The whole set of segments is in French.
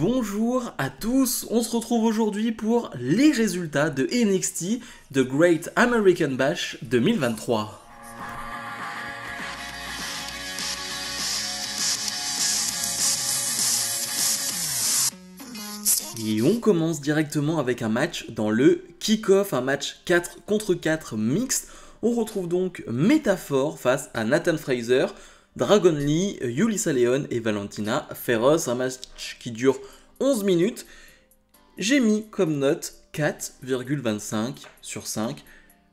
Bonjour à tous, on se retrouve aujourd'hui pour les résultats de NXT The Great American Bash 2023. Et on commence directement avec un match dans le kick-off, un match 4 contre 4 mixte. On retrouve donc Métaphore face à Nathan Fraser, Dragon Lee, Yulisa Leon et Valentina Feroz. Un match qui dure 11 minutes. J'ai mis comme note 4,25 sur 5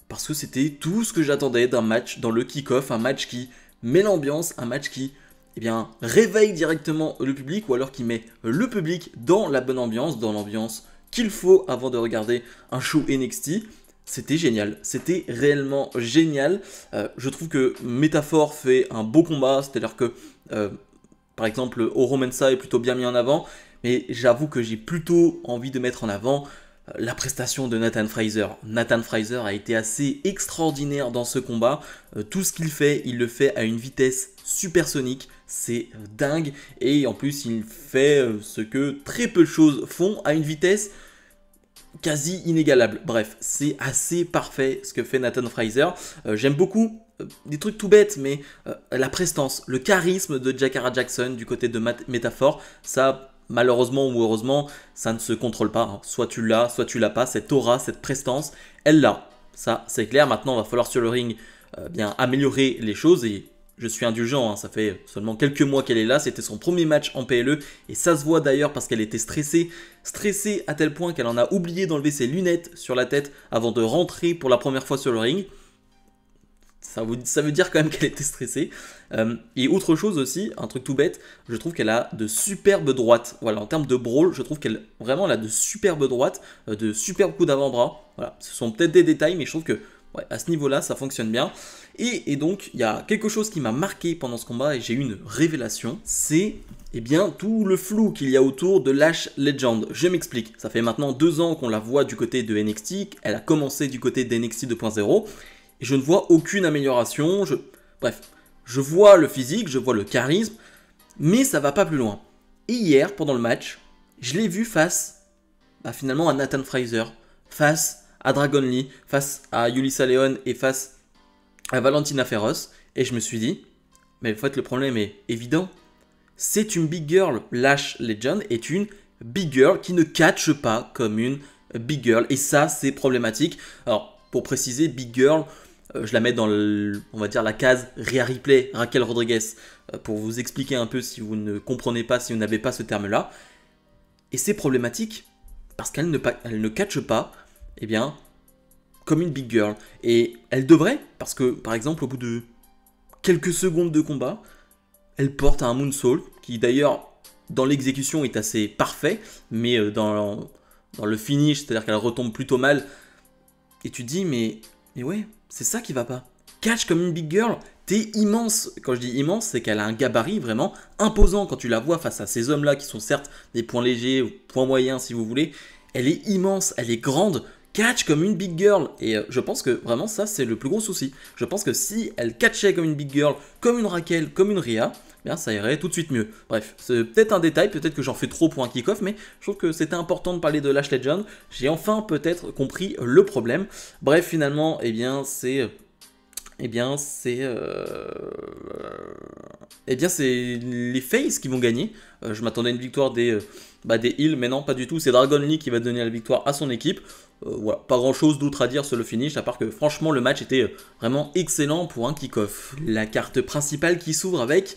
parce que c'était tout ce que j'attendais d'un match dans le kick-off, un match qui met l'ambiance, un match qui réveille directement le public ou alors qui met le public dans la bonne ambiance, dans l'ambiance qu'il faut avant de regarder un show NXT. C'était génial, c'était réellement génial. Je trouve que Métaphore fait un beau combat, c'est-à-dire que par exemple Oro Mensah est plutôt bien mis en avant, mais j'avoue que j'ai plutôt envie de mettre en avant la prestation de Nathan Fraser. Nathan Fraser a été assez extraordinaire dans ce combat. Tout ce qu'il fait, il le fait à une vitesse supersonique. C'est dingue. Et en plus, il fait ce que très peu de choses font à une vitesse quasi inégalable. Bref, c'est assez parfait ce que fait Nathan Fraser. J'aime beaucoup des trucs tout bêtes, mais la prestance, le charisme de Jakara Jackson du côté de Métaphore, ça... Malheureusement ou heureusement, ça ne se contrôle pas. Hein. Soit tu l'as pas. Cette aura, cette prestance, elle l'a. Ça, c'est clair. Maintenant, il va falloir sur le ring améliorer les choses. Et je suis indulgent. Hein. Ça fait seulement quelques mois qu'elle est là. C'était son premier match en PLE. Et ça se voit d'ailleurs parce qu'elle était stressée. Stressée à tel point qu'elle en a oublié d'enlever ses lunettes sur la tête avant de rentrer pour la première fois sur le ring. Ça veut dire quand même qu'elle était stressée. Et autre chose aussi, un truc tout bête, je trouve qu'elle a de superbes droites. Voilà, en termes de brawl, je trouve qu'elle vraiment elle a de superbes droites, de superbes coups d'avant-bras. Voilà, ce sont peut-être des détails, mais je trouve que ouais, à ce niveau-là, ça fonctionne bien. Et donc, il y a quelque chose qui m'a marqué pendant ce combat et j'ai eu une révélation. C'est tout le flou qu'il y a autour de Lash Legend. Je m'explique. Ça fait maintenant 2 ans qu'on la voit du côté de NXT. Elle a commencé du côté d'NXT 2.0. Et je ne vois aucune amélioration. Bref, je vois le physique, je vois le charisme, mais ça va pas plus loin. Et hier, pendant le match, je l'ai vu face finalement à Nathan Fraser, face à Dragon Lee, face à Yulisa Leon et face à Valentina Feroz. Et je me suis dit, mais en fait le problème est évident. C'est une big girl. Lash Legend est une big girl qui ne catche pas comme une big girl. Et ça, c'est problématique. Alors, pour préciser, big girl... je la mets dans on va dire la case Rhea Ripley, Raquel Rodriguez, pour vous expliquer un peu si vous ne comprenez pas, si vous n'avez pas ce terme-là. Et c'est problématique parce qu'elle ne catche pas, comme une big girl. Et elle devrait, parce que par exemple, au bout de quelques secondes de combat, elle porte un moonsault qui d'ailleurs, dans l'exécution, est assez parfait, mais dans le finish, c'est-à-dire qu'elle retombe plutôt mal. Et tu te dis, mais ouais, c'est ça qui va pas. Catch comme une big girl, t'es immense. Quand je dis immense, c'est qu'elle a un gabarit vraiment imposant. Quand tu la vois face à ces hommes-là qui sont certes des points légers ou points moyens si vous voulez, elle est immense, elle est grande. Catch comme une big girl. Et je pense que vraiment ça c'est le plus gros souci. Je pense que si elle catchait comme une big girl, comme une Raquel, comme une Rhea, ça irait tout de suite mieux. Bref, c'est peut-être un détail, peut-être que j'en fais trop pour un kick-off, mais je trouve que c'était important de parler de Lash Legend. J'ai enfin peut-être compris le problème. Bref, finalement, c'est les Faces qui vont gagner. Je m'attendais à une victoire des Heels, mais non, pas du tout. C'est Dragon Lee qui va donner la victoire à son équipe. Voilà, pas grand chose d'autre à dire sur le finish, à part que franchement le match était vraiment excellent pour un kick-off. La carte principale qui s'ouvre avec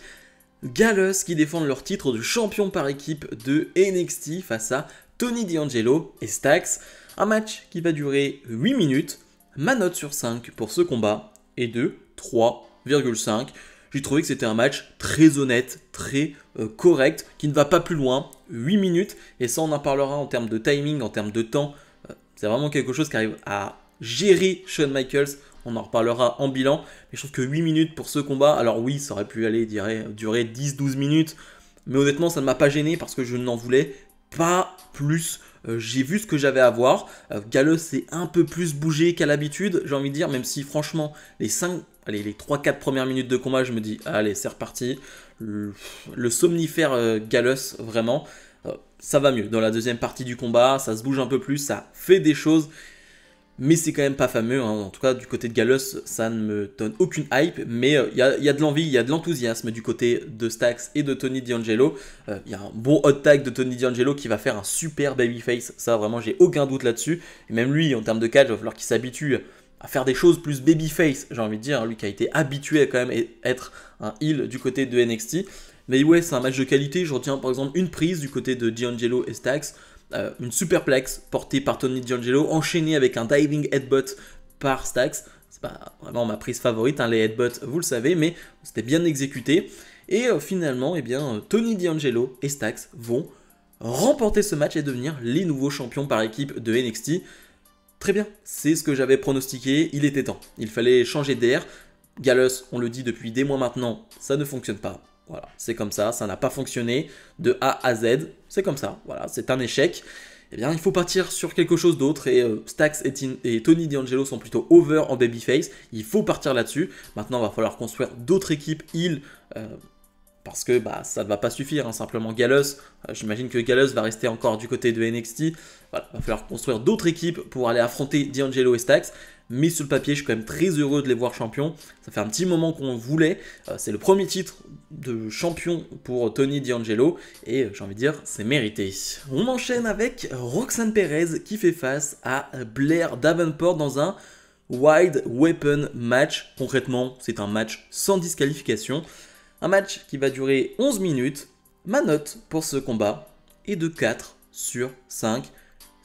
Gallus qui défendent leur titre de champion par équipe de NXT face à Tony D'Angelo et Stax. Un match qui va durer 8 minutes. Ma note sur 5 pour ce combat est de 3,5. J'ai trouvé que c'était un match très honnête, très correct, qui ne va pas plus loin. 8 minutes, et ça on en parlera en termes de timing, en termes de temps. C'est vraiment quelque chose qui arrive à gérer Shawn Michaels. On en reparlera en bilan. Mais je trouve que 8 minutes pour ce combat, alors oui, ça aurait pu aller durer 10-12 minutes. Mais honnêtement, ça ne m'a pas gêné parce que je n'en voulais pas plus. J'ai vu ce que j'avais à voir. Gallus s'est un peu plus bougé qu'à l'habitude, j'ai envie de dire, même si franchement, les 3-4 premières minutes de combat, je me dis, allez, c'est reparti. Le somnifère Gallus, vraiment. Ça va mieux dans la deuxième partie du combat, ça se bouge un peu plus, ça fait des choses, mais c'est quand même pas fameux, hein. En tout cas du côté de Gallows ça ne me donne aucune hype, mais il y a de l'envie, il y a de l'enthousiasme du côté de Stax et de Tony D'Angelo. Il y a un bon hot tag de Tony D'Angelo qui va faire un super babyface, ça vraiment j'ai aucun doute là-dessus, et même lui en termes de catch il va falloir qu'il s'habitue à faire des choses plus babyface, j'ai envie de dire, lui qui a été habitué à quand même être un heel du côté de NXT. Mais ouais, c'est un match de qualité. Je retiens par exemple une prise du côté de D'Angelo et Stax, une superplex portée par Tony D'Angelo, enchaînée avec un diving headbutt par Stax. C'est pas vraiment ma prise favorite, hein, les headbutts, vous le savez, mais c'était bien exécuté. Et finalement, eh bien, Tony D'Angelo et Stax vont remporter ce match et devenir les nouveaux champions par équipe de NXT. Très bien, c'est ce que j'avais pronostiqué, il était temps. Il fallait changer d'air. Gallows, on le dit depuis des mois maintenant, ça ne fonctionne pas. Voilà, c'est comme ça n'a pas fonctionné de A à Z, c'est comme ça, voilà, c'est un échec. Eh bien, il faut partir sur quelque chose d'autre et Stax et Tony D'Angelo sont plutôt over en babyface, il faut partir là-dessus. Maintenant, il va falloir construire d'autres équipes heel, parce que ça ne va pas suffire, hein, simplement Gallows. J'imagine que Gallows va rester encore du côté de NXT. Voilà, il va falloir construire d'autres équipes pour aller affronter D'Angelo et Stax. Mais sur le papier, je suis quand même très heureux de les voir champions. Ça fait un petit moment qu'on voulait. C'est le premier titre de champion pour Tony D'Angelo. Et j'ai envie de dire, c'est mérité. On enchaîne avec Roxanne Perez qui fait face à Blair Davenport dans un Wide Weapon match. Concrètement, c'est un match sans disqualification. Un match qui va durer 11 minutes. Ma note pour ce combat est de 4 sur 5.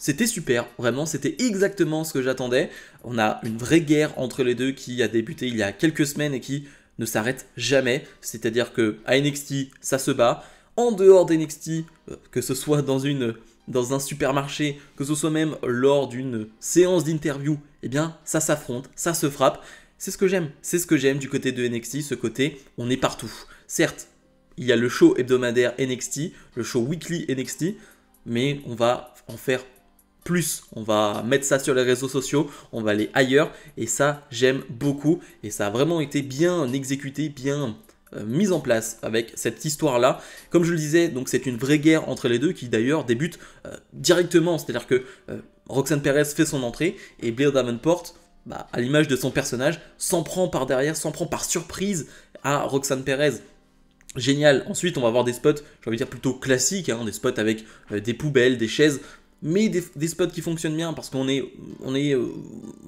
C'était super, vraiment, c'était exactement ce que j'attendais. On a une vraie guerre entre les deux qui a débuté il y a quelques semaines et qui ne s'arrête jamais. C'est-à-dire que à NXT, ça se bat. En dehors d'NXT, que ce soit dans un supermarché, que ce soit même lors d'une séance d'interview, eh bien, ça s'affronte, ça se frappe. C'est ce que j'aime du côté de NXT, ce côté, on est partout. Certes, il y a le show hebdomadaire NXT, le show weekly NXT, mais on va en faire plus, on va mettre ça sur les réseaux sociaux, on va aller ailleurs et ça j'aime beaucoup et ça a vraiment été bien exécuté, bien mis en place avec cette histoire là. Comme je le disais, donc c'est une vraie guerre entre les deux qui d'ailleurs débute directement, c'est-à-dire que Roxanne Perez fait son entrée et Blair Davenport, à l'image de son personnage, s'en prend par derrière, s'en prend par surprise à Roxanne Perez. Génial. Ensuite on va avoir des spots, j'ai envie de dire plutôt classiques, hein, des spots avec des poubelles, des chaises, mais des spots qui fonctionnent bien parce qu'on est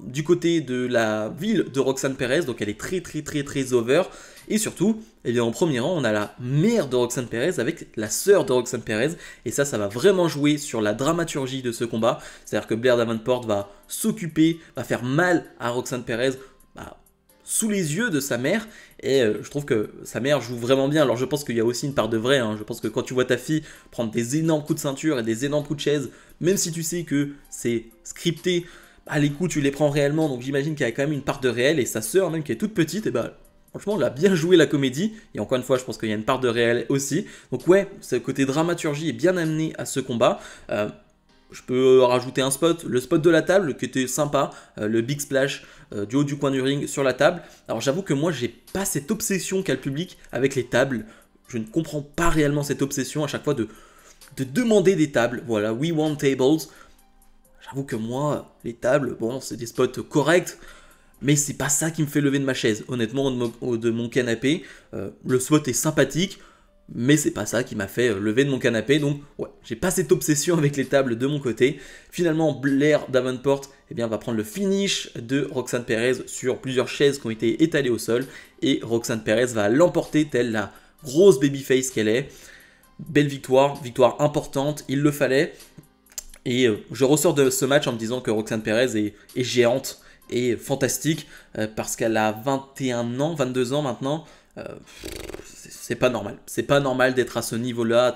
du côté de la ville de Roxanne Perez, donc elle est très over. Et surtout, eh bien, en premier rang, on a la mère de Roxanne Perez avec la sœur de Roxanne Perez. Et ça va vraiment jouer sur la dramaturgie de ce combat. C'est-à-dire que Blair Davenport va s'occuper, va faire mal à Roxanne Perez sous les yeux de sa mère. Et je trouve que sa mère joue vraiment bien. Alors je pense qu'il y a aussi une part de vrai, hein. Je pense que quand tu vois ta fille prendre des énormes coups de ceinture et des énormes coups de chaise, même si tu sais que c'est scripté, les coups tu les prends réellement. Donc j'imagine qu'il y a quand même une part de réel. Et sa sœur même qui est toute petite, et franchement elle a bien joué la comédie. Et encore une fois je pense qu'il y a une part de réel aussi. Donc ouais, ce côté dramaturgie est bien amené à ce combat. Je peux rajouter un spot, le spot de la table qui était sympa, le big splash du haut du coin du ring sur la table. Alors j'avoue que moi j'ai pas cette obsession qu'a le public avec les tables. Je ne comprends pas réellement cette obsession à chaque fois de demander des tables. Voilà, we want tables. J'avoue que moi, les tables, bon, c'est des spots corrects, mais c'est pas ça qui me fait lever de ma chaise. Honnêtement, de mon canapé, le spot est sympathique, mais c'est pas ça qui m'a fait lever de mon canapé. Donc ouais, j'ai pas cette obsession avec les tables de mon côté. Finalement, Blair Davenport va prendre le finish de Roxanne Perez sur plusieurs chaises qui ont été étalées au sol. Et Roxanne Perez va l'emporter telle la grosse babyface qu'elle est. Belle victoire importante, il le fallait. Et je ressors de ce match en me disant que Roxanne Perez est géante et fantastique parce qu'elle a 21 ans, 22 ans maintenant. C'est pas normal. C'est pas normal d'être à ce niveau-là,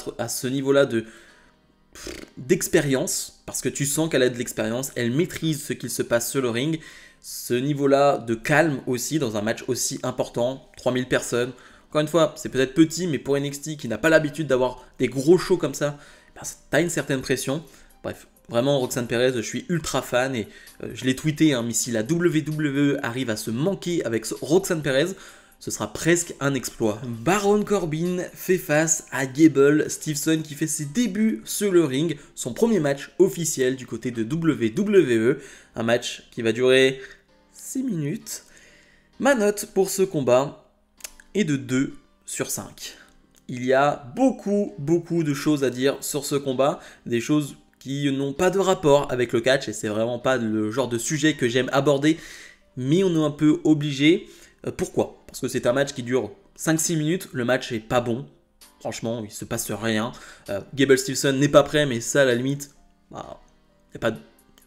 d'expérience, parce que tu sens qu'elle a de l'expérience, elle maîtrise ce qu'il se passe sur le ring, ce niveau-là de calme aussi dans un match aussi important, 3000 personnes. Encore une fois, c'est peut-être petit, mais pour NXT qui n'a pas l'habitude d'avoir des gros shows comme ça, t'as une certaine pression. Bref, vraiment Roxanne Perez, je suis ultra fan et je l'ai tweeté, mais si la WWE arrive à se manquer avec Roxanne Perez, ce sera presque un exploit. Baron Corbin fait face à Gable Steveson qui fait ses débuts sur le ring, son premier match officiel du côté de WWE, un match qui va durer 6 minutes. Ma note pour ce combat est de 2 sur 5. Il y a beaucoup de choses à dire sur ce combat, des choses qui n'ont pas de rapport avec le catch et c'est vraiment pas le genre de sujet que j'aime aborder, mais on est un peu obligé. Pourquoi? Parce que c'est un match qui dure 5-6 minutes, le match est pas bon, franchement il se passe rien. Gable Steveson n'est pas prêt, mais ça à la limite, bah, il n'y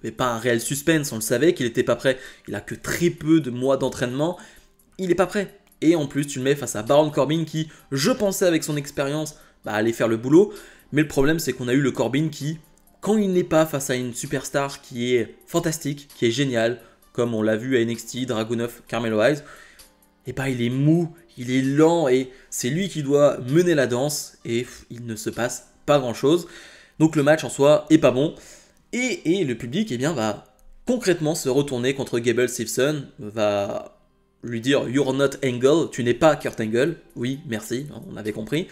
avait pas un réel suspense, on le savait qu'il n'était pas prêt, il a que très peu de mois d'entraînement, il n'est pas prêt. Et en plus tu le mets face à Baron Corbin qui, je pensais avec son expérience, allait faire le boulot, mais le problème c'est qu'on a eu le Corbin qui, quand il n'est pas face à une superstar qui est fantastique, qui est géniale, comme on l'a vu à NXT, Dragunov, Carmelo Hayes, et il est mou, il est lent et c'est lui qui doit mener la danse et il ne se passe pas grand chose. Donc le match en soi est pas bon et le public va concrètement se retourner contre Gable Steveson, va lui dire You're not Angle, tu n'es pas Kurt Angle. Oui, merci, on avait compris.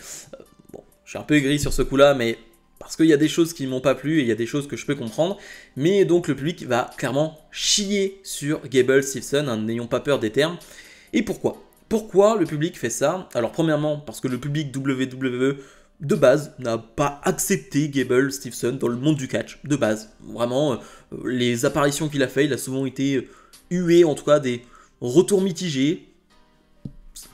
Bon, je suis un peu aigri sur ce coup-là, mais parce qu'il y a des choses qui ne m'ont pas plu et il y a des choses que je peux comprendre. Mais donc le public va clairement chier sur Gable Steveson, n'ayons pas peur des termes. Et pourquoi? Pourquoi le public fait ça? Alors premièrement, parce que le public WWE de base n'a pas accepté Gable Steveson dans le monde du catch, de base. Vraiment, les apparitions qu'il a fait, il a souvent été hué, en tout cas des retours mitigés.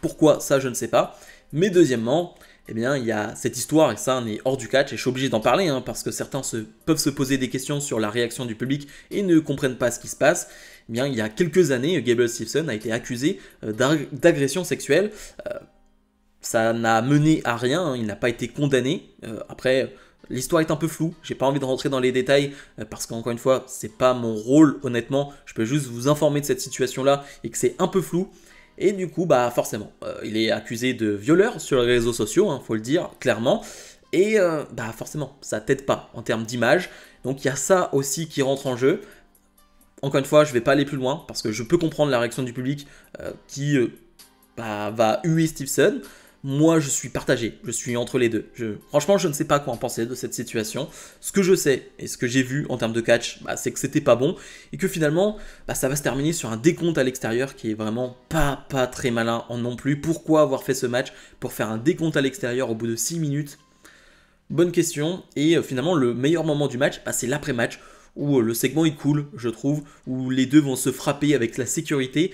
Pourquoi? Ça, je ne sais pas. Mais deuxièmement, il y a cette histoire, et ça on est hors du catch, et je suis obligé d'en parler, parce que certains peuvent se poser des questions sur la réaction du public et ne comprennent pas ce qui se passe. Il y a quelques années, Gable Steveson a été accusé d'agression sexuelle. Ça n'a mené à rien, il n'a pas été condamné. Après, l'histoire est un peu floue, j'ai pas envie de rentrer dans les détails, parce qu'encore une fois, c'est pas mon rôle, honnêtement. Je peux juste vous informer de cette situation-là, et que c'est un peu flou. Et du coup, forcément, il est accusé de violeur sur les réseaux sociaux, faut le dire clairement. Et forcément, ça t'aide pas en termes d'image. Donc il y a ça aussi qui rentre en jeu. Encore une fois, je ne vais pas aller plus loin parce que je peux comprendre la réaction du public qui va huer Steveson. Moi, je suis partagé, je suis entre les deux. Franchement, je ne sais pas quoi en penser de cette situation. Ce que je sais et ce que j'ai vu en termes de catch, c'est que c'était pas bon et que finalement, ça va se terminer sur un décompte à l'extérieur qui est vraiment pas très malin non plus. Pourquoi avoir fait ce match pour faire un décompte à l'extérieur au bout de 6 minutes? Bonne question. Et finalement, le meilleur moment du match, c'est l'après-match, où le segment est cool, je trouve, où les deux vont se frapper avec la sécurité.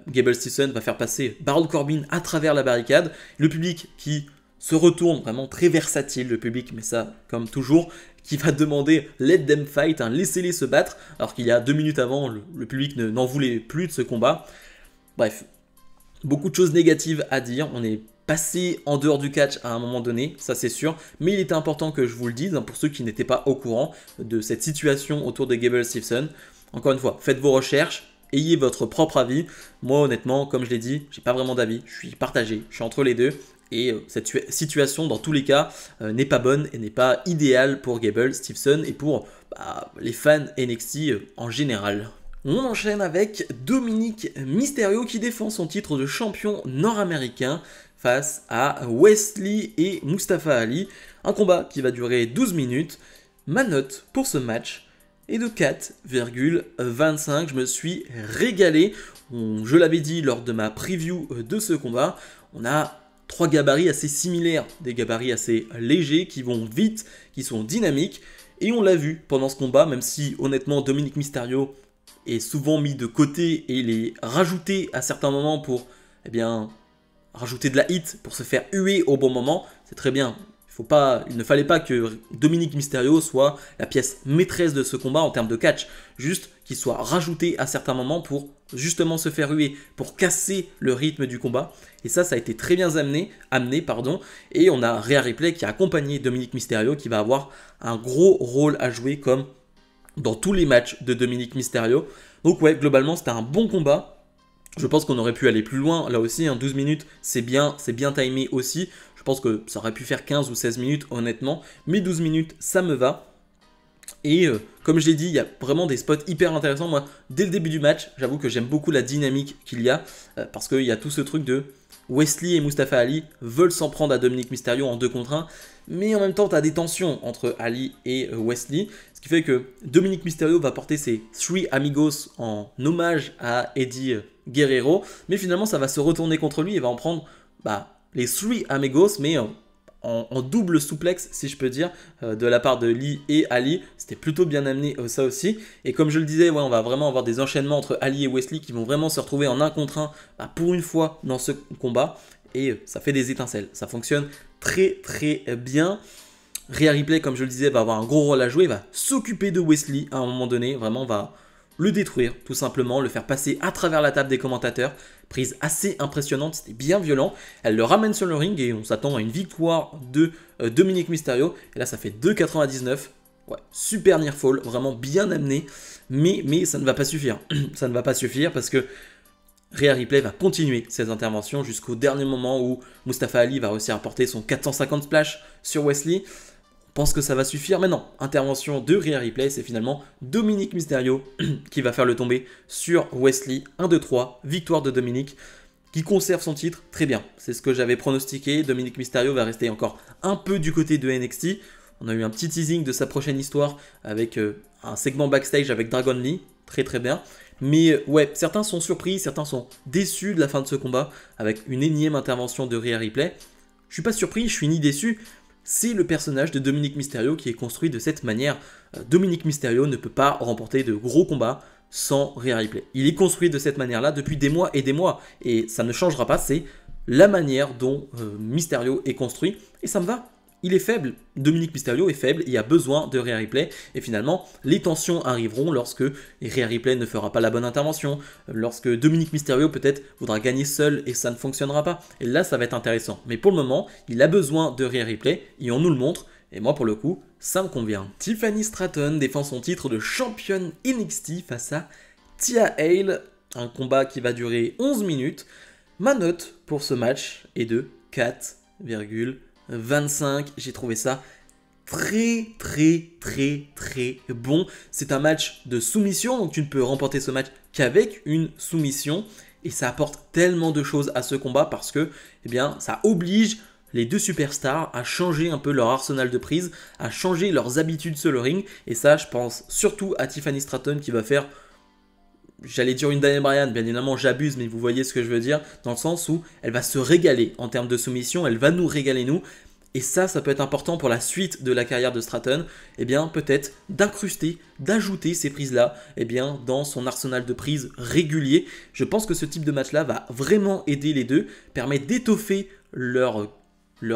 Gable Steveson va faire passer Baron Corbin à travers la barricade. Le public qui se retourne, vraiment très versatile le public, mais ça, comme toujours, qui va demander « let them fight », laissez-les se battre, alors qu'il y a 2 minutes avant, le public n'en voulait plus de ce combat. Bref, beaucoup de choses négatives à dire, on est passé en dehors du catch à un moment donné, ça c'est sûr, mais il était important que je vous le dise, pour ceux qui n'étaient pas au courant de cette situation autour de Gable Steveson. Encore une fois, faites vos recherches, ayez votre propre avis. Moi honnêtement, comme je l'ai dit, j'ai pas vraiment d'avis, je suis partagé, je suis entre les deux, et cette situation dans tous les cas n'est pas bonne et n'est pas idéale pour Gable Steveson et pour les fans NXT en général. On enchaîne avec Dominic Mysterio qui défend son titre de champion nord-américain face à Wesley et Mustafa Ali. Un combat qui va durer 12 minutes. Ma note pour ce match est de 4,25. Je me suis régalé. Je l'avais dit lors de ma preview de ce combat. On a 3 gabarits assez similaires. Des gabarits assez légers qui vont vite, qui sont dynamiques. Et on l'a vu pendant ce combat, même si honnêtement Dominic Mysterio est souvent mis de côté et il est rajouté à certains moments pour rajouter de la hit pour se faire huer au bon moment, c'est très bien. Il ne fallait pas que Dominic Mysterio soit la pièce maîtresse de ce combat en termes de catch, juste qu'il soit rajouté à certains moments pour justement se faire huer, pour casser le rythme du combat. Et ça a été très bien amené, et on a Rhea Ripley qui a accompagné Dominic Mysterio qui va avoir un gros rôle à jouer comme dans tous les matchs de Dominic Mysterio. Donc ouais, globalement c'était un bon combat. Je pense qu'on aurait pu aller plus loin, là aussi, 12 minutes, c'est bien timé aussi. Je pense que ça aurait pu faire 15 ou 16 minutes, honnêtement. Mais 12 minutes, ça me va. Et comme je l'ai dit, il y a vraiment des spots hyper intéressants. Moi, dès le début du match, j'avoue que j'aime beaucoup la dynamique qu'il y a. Parce qu'il y a tout ce truc de Wesley et Mustafa Ali veulent s'en prendre à Dominic Mysterio en 2 contre 1, mais en même temps tu as des tensions entre Ali et Wesley, ce qui fait que Dominic Mysterio va porter ses 3 Amigos en hommage à Eddie Guerrero, mais finalement ça va se retourner contre lui et va en prendre les 3 Amigos, mais en double souplex, si je peux dire, de la part de Lee et Ali. C'était plutôt bien amené ça aussi. Et comme je le disais, on va vraiment avoir des enchaînements entre Ali et Wesley qui vont vraiment se retrouver en 1 contre 1 pour une fois dans ce combat. Et ça fait des étincelles. Ça fonctionne très très bien. Rhea Ripley, comme je le disais, va avoir un gros rôle à jouer. Va s'occuper de Wesley à un moment donné. Vraiment, va le détruire, tout simplement, le faire passer à travers la table des commentateurs. Prise assez impressionnante, c'était bien violent. Elle le ramène sur le ring et on s'attend à une victoire de Dominic Mysterio. Et là, ça fait 2,99. Ouais, super near fall, vraiment bien amené. Mais ça ne va pas suffire. Ça ne va pas suffire parce que Rhea Ripley va continuer ses interventions jusqu'au dernier moment où Mustafa Ali va réussir à porter son 450 splash sur Wesley. Pense que ça va suffire, mais non, intervention de Rhea Ripley, c'est finalement Dominic Mysterio qui va faire le tomber sur Wesley. 1-2-3, victoire de Dominic, qui conserve son titre, très bien. C'est ce que j'avais pronostiqué, Dominic Mysterio va rester encore un peu du côté de NXT. On a eu un petit teasing de sa prochaine histoire avec un segment backstage avec Dragon Lee, très très bien. Mais ouais, certains sont surpris, certains sont déçus de la fin de ce combat avec une énième intervention de Rhea Ripley. Je suis pas surpris, je suis ni déçu. C'est le personnage de Dominic Mysterio qui est construit de cette manière. Dominic Mysterio ne peut pas remporter de gros combats sans Rhea Ripley. Il est construit de cette manière-là depuis des mois, et ça ne changera pas, c'est la manière dont Mysterio est construit, et ça me va. Il est faible, Dominic Mysterio est faible, il y a besoin de Rhea Ripley, et finalement, les tensions arriveront lorsque Rhea Ripley ne fera pas la bonne intervention, lorsque Dominic Mysterio peut-être voudra gagner seul et ça ne fonctionnera pas. Et là, ça va être intéressant. Mais pour le moment, il a besoin de Rhea Ripley, et on nous le montre, et moi pour le coup, ça me convient. Tiffany Stratton défend son titre de championne NXT face à Thea Hale, un combat qui va durer 11 minutes. Ma note pour ce match est de 4,25. J'ai trouvé ça très bon. C'est un match de soumission, donc tu ne peux remporter ce match qu'avec une soumission. Et ça apporte tellement de choses à ce combat parce que ça oblige les 2 superstars à changer un peu leur arsenal de prise, à changer leurs habitudes sur le ring. Et ça, je pense surtout à Tiffany Stratton qui va faire, j'allais dire une Daniel Bryan, bien évidemment j'abuse, mais vous voyez ce que je veux dire, dans le sens où elle va se régaler en termes de soumission, elle va nous régaler nous. Et ça peut être important pour la suite de la carrière de Stratton, peut-être d'incruster, d'ajouter ces prises-là dans son arsenal de prises régulier. Je pense que ce type de match-là va vraiment aider les deux, permet d'étoffer leur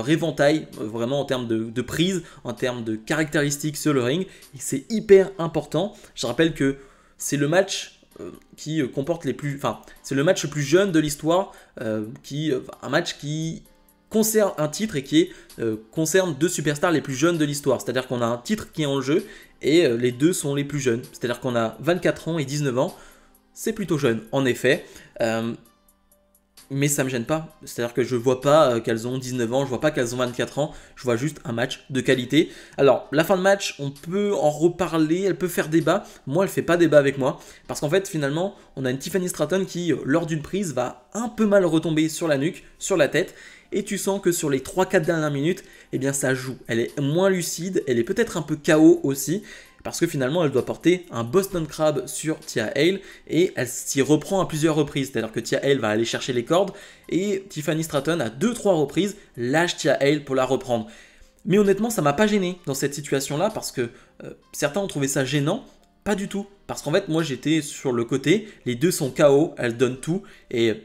éventail, vraiment en termes de prise, en termes de caractéristiques sur le ring. Et c'est hyper important. Je rappelle que c'est le match qui comporte c'est le match le plus jeune de l'histoire, un match qui concerne un titre et qui concerne 2 superstars les plus jeunes de l'histoire. C'est-à-dire qu'on a un titre qui est en jeu et les 2 sont les plus jeunes. C'est-à-dire qu'on a 24 ans et 19 ans. C'est plutôt jeune, en effet. Mais ça me gêne pas. C'est-à-dire que je vois pas qu'elles ont 19 ans, je vois pas qu'elles ont 24 ans. Je vois juste un match de qualité. Alors, la fin de match, on peut en reparler, elle peut faire débat. Moi, elle fait pas débat avec moi. Parce qu'en fait, finalement, on a une Tiffany Stratton qui, lors d'une prise, va un peu mal retomber sur la nuque, sur la tête. Et tu sens que sur les 3-4 dernières minutes, ça joue. Elle est moins lucide, elle est peut-être un peu KO aussi, parce que finalement, elle doit porter un Boston Crab sur Thea Hale, et elle s'y reprend à plusieurs reprises. C'est-à-dire que Thea Hale va aller chercher les cordes, et Tiffany Stratton, à 2-3 reprises, lâche Thea Hale pour la reprendre. Mais honnêtement, ça m'a pas gêné dans cette situation-là, parce que certains ont trouvé ça gênant. Pas du tout. Parce qu'en fait, moi, j'étais sur le côté, les 2 sont KO, elles donnent tout, et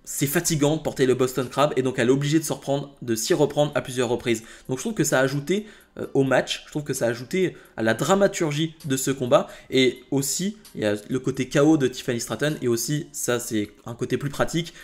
c'est fatigant de porter le Boston Crab et donc elle est obligée de s'y reprendre à plusieurs reprises. Donc je trouve que ça a ajouté au match, je trouve que ça a ajouté à la dramaturgie de ce combat, et aussi il y a le côté KO de Tiffany Stratton, et aussi ça c'est un côté plus pratique.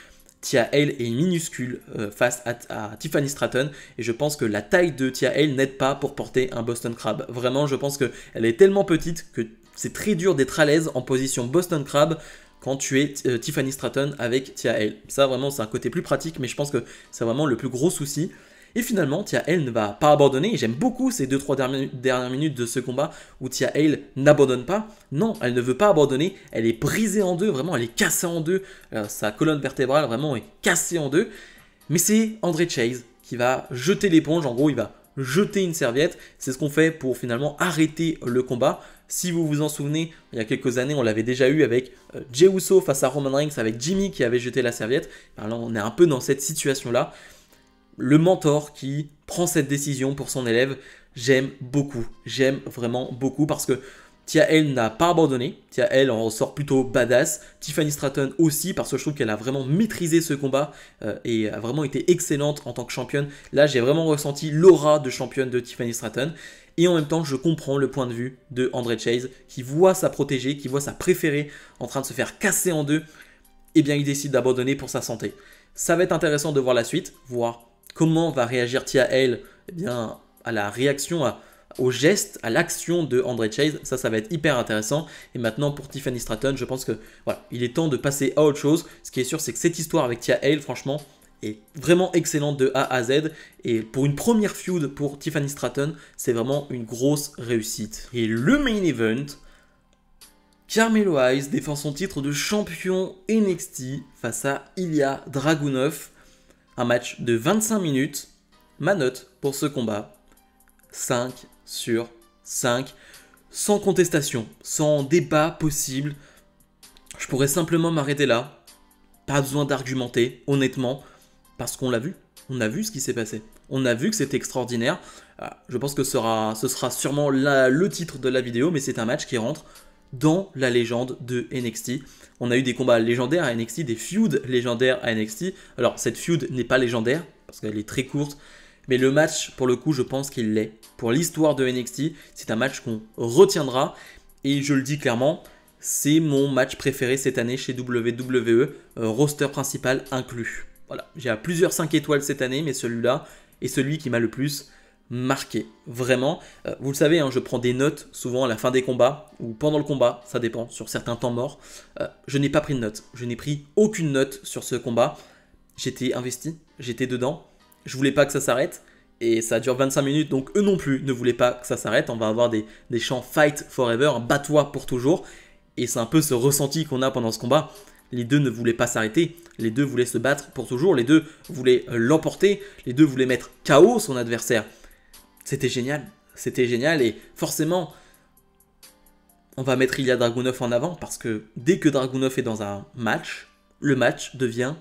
Thea Hale est minuscule face à Tiffany Stratton, et je pense que la taille de Thea Hale n'aide pas pour porter un Boston Crab. Vraiment, je pense qu'elle est tellement petite que c'est très dur d'être à l'aise en position Boston Crab quand tu es Tiffany Stratton avec Thea Hale. Ça vraiment c'est un côté plus pratique, mais je pense que c'est vraiment le plus gros souci. Et finalement, Thea Hale ne va pas abandonner, et j'aime beaucoup ces 2-3 dernières minutes de ce combat où Thea Hale n'abandonne pas. Non, elle ne veut pas abandonner, elle est brisée en deux, vraiment elle est cassée en deux, sa colonne vertébrale vraiment est cassée en deux. Mais c'est André Chase qui va jeter l'éponge, en gros il va jeter une serviette, c'est ce qu'on fait pour finalement arrêter le combat. Si vous vous en souvenez, il y a quelques années, on l'avait déjà eu avec Jey Uso face à Roman Reigns, avec Jimmy qui avait jeté la serviette. Alors là, on est un peu dans cette situation-là. Le mentor qui prend cette décision pour son élève, j'aime beaucoup. J'aime vraiment beaucoup parce que Tia Hale n'a pas abandonné. Tia Hale en ressort plutôt badass. Tiffany Stratton aussi parce que je trouve qu'elle a vraiment maîtrisé ce combat et a vraiment été excellente en tant que championne. Là, j'ai vraiment ressenti l'aura de championne de Tiffany Stratton. Et en même temps, je comprends le point de vue de André Chase qui voit sa protégée, qui voit sa préférée en train de se faire casser en deux. Et bien, il décide d'abandonner pour sa santé. Ça va être intéressant de voir la suite, voir comment va réagir Tia Hale à la réaction, au geste, à l'action de André Chase. Ça va être hyper intéressant. Et maintenant, pour Tiffany Stratton, je pense que voilà, il est temps de passer à autre chose. Ce qui est sûr, c'est que cette histoire avec Tia Hale, franchement, est vraiment excellente de A à Z. Et pour une première feud pour Tiffany Stratton, c'est vraiment une grosse réussite. Et le main event, Carmelo Hayes défend son titre de champion NXT face à Ilya Dragunov. Un match de 25 minutes. Ma note pour ce combat, 5 sur 5. Sans contestation, sans débat possible. Je pourrais simplement m'arrêter là. Pas besoin d'argumenter, honnêtement. Parce qu'on l'a vu. On a vu ce qui s'est passé. On a vu que c'était extraordinaire. Je pense que ce sera sûrement le titre de la vidéo. Mais c'est un match qui rentre dans la légende de NXT. On a eu des combats légendaires à NXT, des feuds légendaires à NXT. Alors cette feud n'est pas légendaire parce qu'elle est très courte, mais le match pour le coup je pense qu'il l'est. Pour l'histoire de NXT, c'est un match qu'on retiendra et je le dis clairement, c'est mon match préféré cette année chez WWE, roster principal inclus. Voilà, j'ai à plusieurs 5 étoiles cette année, mais celui-là est celui qui m'a le plus marqué, vraiment. Vous le savez, hein, je prends des notes souvent à la fin des combats ou pendant le combat, ça dépend, sur certains temps morts. Je n'ai pas pris de notes, je n'ai pris aucune note sur ce combat. J'étais investi, j'étais dedans, je voulais pas que ça s'arrête et ça dure 25 minutes, donc eux non plus ne voulaient pas que ça s'arrête. On va avoir des chants Fight Forever, bats-toi pour toujours, et c'est un peu ce ressenti qu'on a pendant ce combat. Les deux ne voulaient pas s'arrêter, les deux voulaient se battre pour toujours, les deux voulaient l'emporter, les deux voulaient mettre KO son adversaire. C'était génial et forcément, on va mettre Ilya Dragunov en avant parce que dès que Dragunov est dans un match, le match devient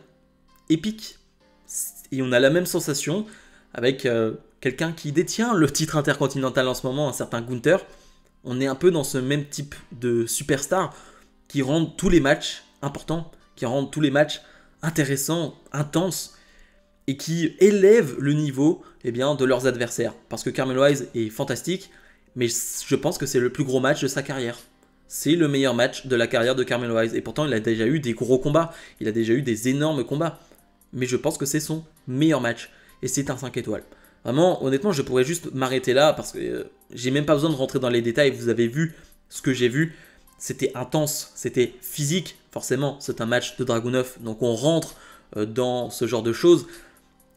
épique. Et on a la même sensation avec quelqu'un qui détient le titre intercontinental en ce moment, un certain Gunther. On est un peu dans ce même type de superstar qui rendent tous les matchs importants, qui rendent tous les matchs intéressants, intenses, et qui élèvent le niveau de leurs adversaires. Parce que Carmelo Hayes est fantastique, mais je pense que c'est le plus gros match de sa carrière. C'est le meilleur match de la carrière de Carmelo Hayes. Et pourtant, il a déjà eu des gros combats, il a déjà eu des énormes combats. Mais je pense que c'est son meilleur match. Et c'est un 5 étoiles. Vraiment, honnêtement, je pourrais juste m'arrêter là, parce que j'ai même pas besoin de rentrer dans les détails. Vous avez vu ce que j'ai vu. C'était intense, c'était physique. Forcément, c'est un match de Dragunov, donc on rentre dans ce genre de choses.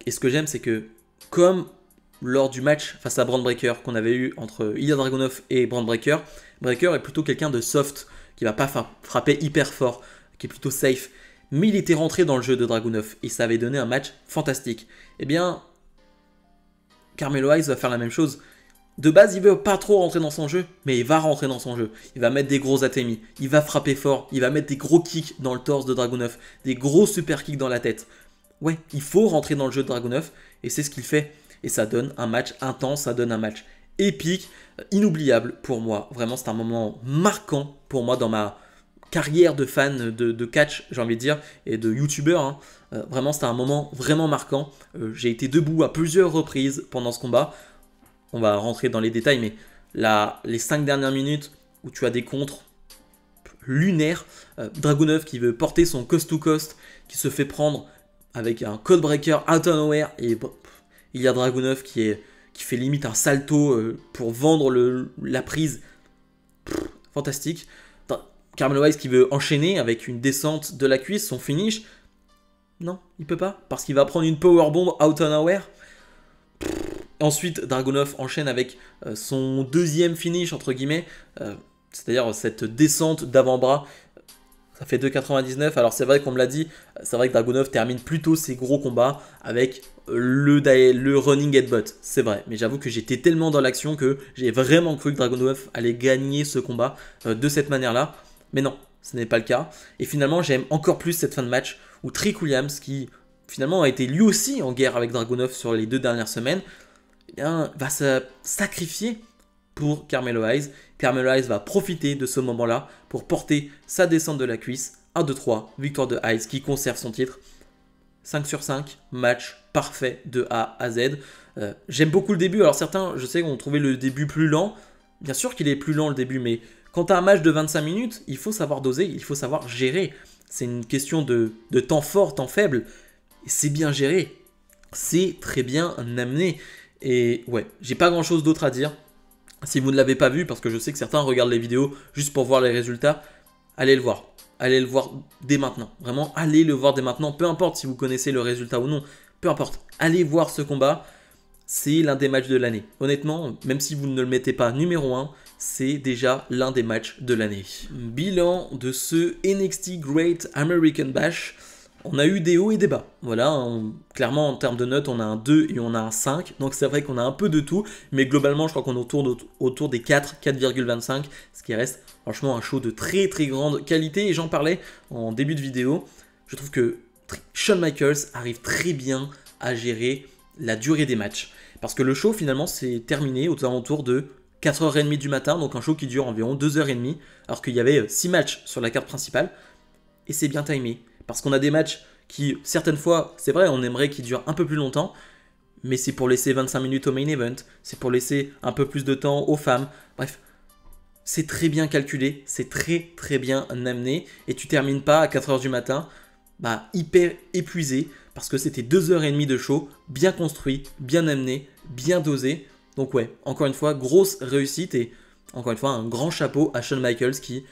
Et ce que j'aime, c'est que, comme lors du match face à Bron Breakker qu'on avait eu entre Ilya Dragunov et Bron Breakker, Breakker est plutôt quelqu'un de soft, qui va pas frapper hyper fort, qui est plutôt safe. Mais il était rentré dans le jeu de Dragunov et ça avait donné un match fantastique. Eh bien, Carmelo Hayes va faire la même chose. De base, il veut pas trop rentrer dans son jeu, mais il va rentrer dans son jeu. Il va mettre des gros atémis, il va frapper fort, il va mettre des gros kicks dans le torse de Dragunov, des gros super kicks dans la tête. Ouais, il faut rentrer dans le jeu de Dragunov, et c'est ce qu'il fait. Et ça donne un match intense, ça donne un match épique, inoubliable pour moi. Vraiment, c'est un moment marquant pour moi dans ma carrière de fan de catch, j'ai envie de dire, et de youtubeur. Hein. Vraiment, c'était un moment vraiment marquant. J'ai été debout à plusieurs reprises pendant ce combat. On va rentrer dans les détails, mais les 5 dernières minutes où tu as des contres lunaires, Dragunov qui veut porter son coast-to-coast, qui se fait prendre avec un codebreaker out of nowhere, et il y a Dragunov qui fait limite un salto pour vendre la prise. Fantastique. Carmelo Hayes qui veut enchaîner avec une descente de la cuisse, son finish. Non, il peut pas, parce qu'il va prendre une powerbomb out of nowhere. Ensuite, Dragunov enchaîne avec son deuxième finish, entre guillemets, c'est-à-dire cette descente d'avant-bras. Ça fait 2,99. Alors c'est vrai qu'on me l'a dit, c'est vrai que Dragunov termine plutôt ses gros combats avec le running headbutt. C'est vrai, mais j'avoue que j'étais tellement dans l'action que j'ai vraiment cru que Dragunov allait gagner ce combat de cette manière-là. Mais non, ce n'est pas le cas. Et finalement, j'aime encore plus cette fin de match où Trick Williams, qui finalement a été lui aussi en guerre avec Dragunov sur les 2 dernières semaines, eh bien, va se sacrifier pour Carmelo Hayes. Carmelo Hayes va profiter de ce moment-là pour porter sa descente de la cuisse. 1, 2, 3, victoire de Hayes qui conserve son titre. 5 sur 5, match parfait de A à Z. J'aime beaucoup le début. Alors certains, je sais, ont trouvé le début plus lent. Bien sûr qu'il est plus lent le début, mais quand tu as un match de 25 minutes, il faut savoir doser, il faut savoir gérer. C'est une question de temps fort, temps faible. Et c'est bien géré. C'est très bien amené. Et ouais, j'ai pas grand chose d'autre à dire. Si vous ne l'avez pas vu, parce que je sais que certains regardent les vidéos juste pour voir les résultats, allez le voir. Allez le voir dès maintenant. Vraiment, allez le voir dès maintenant. Peu importe si vous connaissez le résultat ou non. Peu importe. Allez voir ce combat. C'est l'un des matchs de l'année. Honnêtement, même si vous ne le mettez pas numéro 1, c'est déjà l'un des matchs de l'année. Bilan de ce NXT Great American Bash. On a eu des hauts et des bas. Voilà, clairement en termes de notes, on a un 2 et on a un 5. Donc c'est vrai qu'on a un peu de tout. Mais globalement, je crois qu'on est autour des 4, 4,25. Ce qui reste franchement un show de très très grande qualité. Et j'en parlais en début de vidéo. Je trouve que Shawn Michaels arrive très bien à gérer la durée des matchs. Parce que le show finalement s'est terminé aux alentours de 4h30 du matin. Donc un show qui dure environ 2h30. Alors qu'il y avait 6 matchs sur la carte principale. Et c'est bien timé. Parce qu'on a des matchs qui, certaines fois, c'est vrai, on aimerait qu'ils durent un peu plus longtemps, mais c'est pour laisser 25 minutes au main event, c'est pour laisser un peu plus de temps aux femmes. Bref, c'est très bien calculé, c'est très très bien amené, et tu termines pas à 4h du matin, hyper épuisé, parce que c'était 2h30 de show, bien construit, bien amené, bien dosé. Donc ouais, encore une fois, grosse réussite, et encore une fois, un grand chapeau à Shawn Michaels qui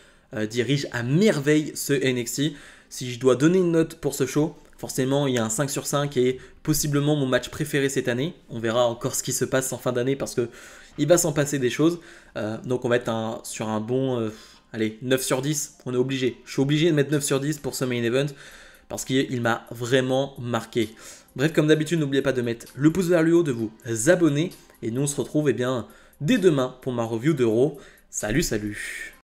dirige à merveille ce NXT. Si je dois donner une note pour ce show, forcément il y a un 5 sur 5 et possiblement mon match préféré cette année. On verra encore ce qui se passe en fin d'année parce qu'il va s'en passer des choses. Donc on va être sur un bon 9 sur 10. On est obligé. Je suis obligé de mettre 9 sur 10 pour ce main event parce qu'il m'a vraiment marqué. Bref, comme d'habitude, n'oubliez pas de mettre le pouce vers le haut, de vous abonner. Et nous on se retrouve dès demain pour ma review d'Euro. Salut, salut!